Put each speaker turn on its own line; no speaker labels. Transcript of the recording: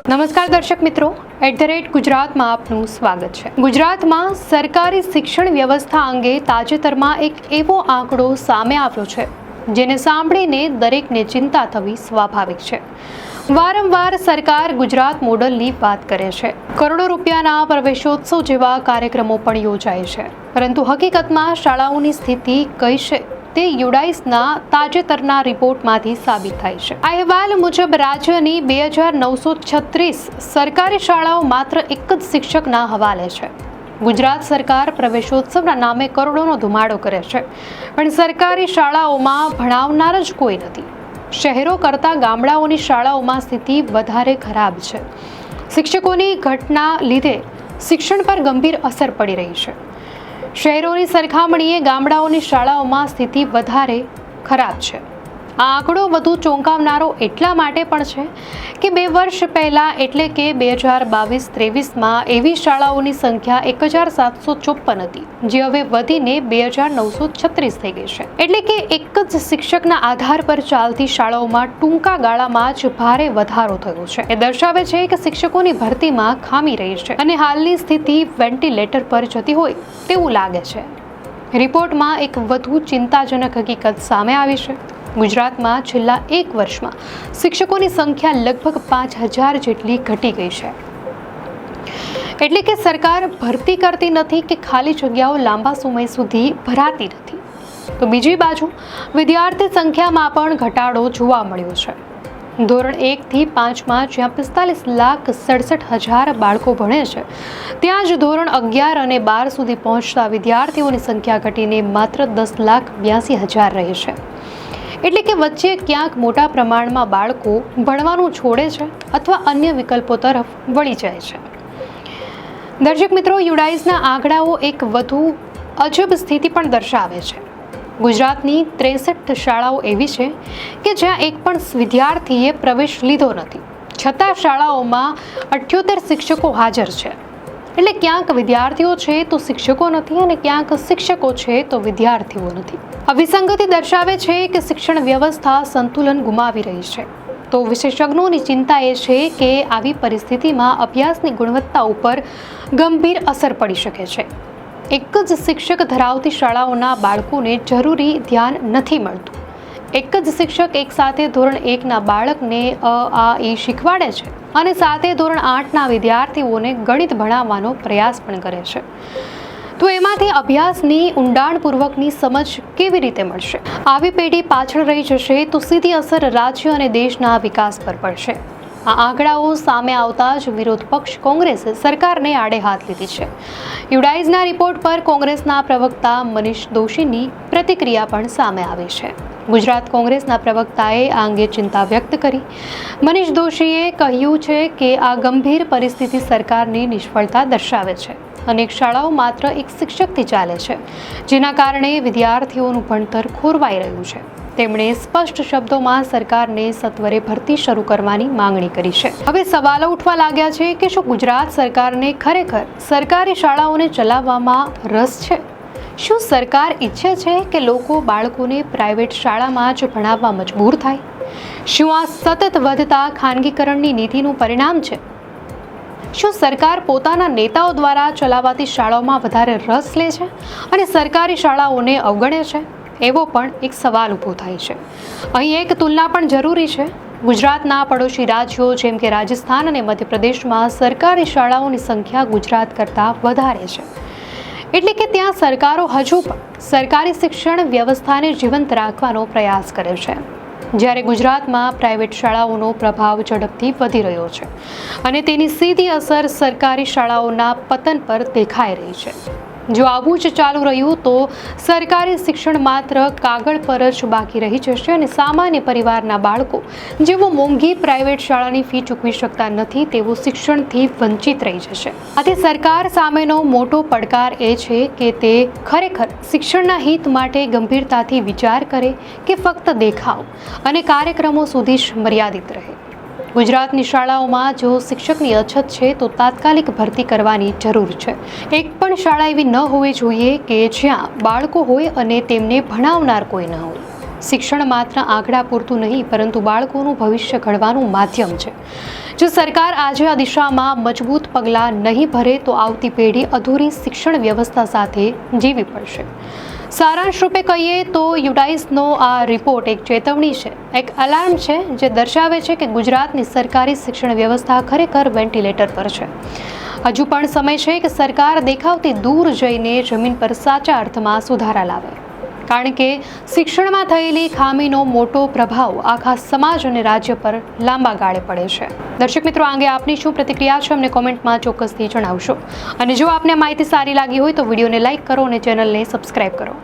નમસ્કાર દર્શક મિત્રો, @ગુજરાતમાં આપનું સ્વાગત છે। ગુજરાતમાં સરકારી શિક્ષણ વ્યવસ્થા અંગે તાજેતરમાં એક એવો આંકડો સામે આવ્યો છે જેને સાંભળીને દરેકને ચિંતા થવી સ્વાભાવિક છે। વારંવાર સરકાર ગુજરાત મોડલની વાત કરે છે, કરોડો રૂપિયાના પ્રવેશોત્સવ જેવા કાર્યક્રમો પણ યોજાય છે, પરંતુ હકીકતમાં શાળાઓની સ્થિતિ કઈ છે તે યુડાઇસના તાજેતરના રિપોર્ટમાંથી સાબિત થાય છે। આ અહેવાલ મુજબ રાજ્યની 2936 સરકારી શાળાઓ માત્ર એક જ શિક્ષકના હવાલે છે। ગુજરાત સરકાર પ્રવેશોત્સવના નામે કરોડોનો ધુમાડો કરે છે, પણ સરકારી શાળાઓમાં ભણાવનાર જ કોઈ નથી। શહેરો કરતાં ગામડાઓની શાળાઓમાં સ્થિતિ વધારે ખરાબ છે। શિક્ષકોની ઘટના લીધે શિક્ષણ પર ગંભીર અસર પડી રહી છે। શહેરોની સરખામણીએ ગામડાઓની શાળાઓમાં સ્થિતિ વધારે ખરાબ છે। આ આંકડો વધુ ચોંકાવનારો એટલા માટે પણ છે કે 2 વર્ષ પહેલાં એટલે કે 2022-23માં એવી શાળાઓની સંખ્યા 1754 હતી, જે હવે વધીને 2936 થઈ ગઈ છે। એટલે કે એક જ શિક્ષકના આધાર પર ચાલતી શાળાઓમાં ટૂંકા ગાળામાં જ ભારે વધારો થયો છે। એ દર્શાવે છે કે શિક્ષકોની ભરતીમાં ખામી રહી છે અને હાલની સ્થિતિ વેન્ટિલેટર પર જતી હોય તેવું લાગે છે। રિપોર્ટમાં એક વધુ ચિંતાજનક હકીકત સામે આવી છે। ગુજરાતમાં છેલ્લા 1 વર્ષમાં શિક્ષકોની સંખ્યા લગભગ 5000 જેટલી ઘટી ગઈ છે। એટલે કે સરકાર ભરતી કરતી નથી કે ખાલી જગ્યાઓ લાંબા સમય સુધી ભરાતી નથી। તો બીજી બાજુ વિદ્યાર્થી સંખ્યામાં પણ ઘટાડો જોવા મળ્યો છે। ધોરણ 1 થી 5માં જ્યાં 45,67,000 બાળકો ભણે છે, ત્યાં જ ધોરણ 11 અને 12 સુધી પહોંચતા વિદ્યાર્થીઓની સંખ્યા ઘટીને માત્ર 10,82,000 રહે છે। એટલે કે વચ્ચે ક્યાંક મોટા પ્રમાણમાં બાળકો ભણવાનું છોડે છે અથવા અન્ય વિકલ્પો તરફ વળી જાય છે। દર્શક મિત્રો, યુડાઇસના આંકડાઓ એક વધુ અજબ સ્થિતિ પણ દર્શાવે છે। ગુજરાતની 63 શાળાઓ એવી છે કે જ્યાં એક પણ વિદ્યાર્થીએ પ્રવેશ લીધો નથી, છતાં શાળાઓમાં 78 શિક્ષકો હાજર છે। એટલે ક્યાંક વિદ્યાર્થીઓ છે તો શિક્ષકો નથી અને ક્યાંક શિક્ષકો છે તો વિદ્યાર્થીઓ નથી। આ વિસંગતિ દર્શાવે છે કે શિક્ષણ વ્યવસ્થા સંતુલન ગુમાવી રહી છે। તો વિશેષજ્ઞોની ચિંતા એ છે કે આવી પરિસ્થિતિમાં અભ્યાસની ગુણવત્તા ઉપર ગંભીર અસર પડી શકે છે। એક જ શિક્ષક ધરાવતી શાળાઓના બાળકોને જરૂરી ધ્યાન નથી મળતું। એક જ શિક્ષક એક સાથે ધોરણ 1ના બાળકને અ આ ઈ શીખવાડે છે અને સાથે ધોરણ 8ના વિદ્યાર્થીઓને ગણિત ભણાવવાનો પ્રયાસ પણ કરે છે। તો એમાંથી અભ્યાસની ઊંડાણપૂર્વકની સમજ કેવી રીતે મળશે? આવી પેઢી પાછળ રહી જશે તો સીધી અસર રાજ્ય અને દેશના વિકાસ પર પડશે। આ આંકડાઓ સામે આવતા જ વિરોધ પક્ષ કોંગ્રેસે સરકારને આડે હાથ લીધી છે। યુડાઇસના રિપોર્ટ પર કોંગ્રેસના પ્રવક્તા મનીષ દોશીની પ્રતિક્રિયા પણ સામે આવી છે। ગુજરાત કોંગ્રેસના પ્રવક્તાએ આ અંગે ચિંતા વ્યક્ત કરી। મનીષ દોશીએ કહ્યું છે કે આ ગંભીર પરિસ્થિતિ સરકારની નિષ્ફળતા દર્શાવે છે। અનેક શાળાઓ માત્ર એક શિક્ષકથી ચાલે છે, જેના કારણે વિદ્યાર્થીઓનું ભણતર ખોરવાઈ રહ્યું છે। તેમણે સ્પષ્ટ શબ્દોમાં સરકારને સત્વરે ભરતી શરૂ કરવાની માંગણી કરી છે। હવે સવાલો ઉઠવા લાગ્યા છે કે શું ગુજરાત સરકારને ખરેખર સરકારી શાળાઓને ચલાવવામાં રસ છે? શું સરકાર ઈચ્છે છે કે લોકો બાળકોને પ્રાઇવેટ શાળામાં જ ભણાવવા મજબૂર થાય? શું આ સતત વધતા ખાનગીકરણની નીતિનું પરિણામ છે? શું સરકાર પોતાના નેતાઓ દ્વારા ચલાવાતી શાળાઓમાં વધારે રસ લે છે અને સરકારી શાળાઓને અવગણે છે? એવો પણ એક સવાલ ઊભો થાય છે। અહીં એક તુલના પણ જરૂરી છે। ગુજરાતના પડોશી રાજ્યો જેમ કે રાજસ્થાન અને મધ્યપ્રદેશમાં સરકારી શાળાઓની સંખ્યા ગુજરાત કરતાં વધારે છે। એટલે કે ત્યાં સરકારો હજુ પણ સરકારી શિક્ષણ વ્યવસ્થાને જીવંત રાખવાનો પ્રયાસ કરે છે, જ્યારે ગુજરાતમાં પ્રાઇવેટ શાળાઓનો પ્રભાવ ઝડપથી વધી રહ્યો છે અને તેની સીધી અસર સરકારી શાળાઓના પતન પર દેખાઈ રહી છે। જો આવું જ ચાલુ રહ્યું તો સરકારી શિક્ષણ માત્ર કાગળ પર જ બાકી રહી જશે અને સામાન્ય પરિવારના બાળકો જેઓ મોંઘી પ્રાઇવેટ શાળાની ફી ચૂકવી શકતા નથી તેઓ શિક્ષણથી વંચિત રહી જશે। આથી સરકાર સામેનો મોટો પડકાર એ છે કે તે ખરેખર શિક્ષણના હિત માટે ગંભીરતાથી વિચાર કરે કે ફક્ત દેખાવ અને કાર્યક્રમો સુધી જ મર્યાદિત રહે। ગુજરાતની શાળાઓમાં જો શિક્ષકની અછત છે તો તાત્કાલિક ભરતી કરવાની જરૂર છે। એક પણ શાળા એવી ન હોવી જોઈએ કે જ્યાં બાળકો હોય અને તેમને ભણાવનાર કોઈ ન હોય। શિક્ષણ માત્ર આંકડા પૂરતું નહીં, પરંતુ બાળકોનું ભવિષ્ય ઘડવાનું માધ્યમ છે. જો સરકાર આજે આ દિશામાં મજબૂત પગલાં નહીં ભરે તો આવતી પેઢી અધૂરી શિક્ષણ વ્યવસ્થા સાથે જીવી પડશે. સારાંશ રૂપે કહીએ તો યુડાઇસનો આ રિપોર્ટ એક ચેતવણી છે, એક અલાર્મ છે, જે દર્શાવે છે કે ગુજરાતની સરકારી શિક્ષણ વ્યવસ્થા ખરેખર વેન્ટિલેટર પર છે. હજુ પણ સમય છે કે સરકાર દેખાવથી દૂર જઈને જમીન પર સાચા અર્થમાં સુધારા લાવે, કારણ કે શિક્ષણમાં થયેલી ખામીનો મોટો પ્રભાવ આખા સમાજ અને રાજ્ય પર લાંબા ગાળે પડે છે. દર્શક મિત્રો, આ અંગે આપની શું પ્રતિક્રિયા છે અમને કોમેન્ટમાં ચોક્કસથી જણાવશો. અને જો આપને માહિતી સારી લાગી હોય તો વિડીયોને લાઇક કરો અને ચેનલને સબસ્ક્રાઇબ કરો.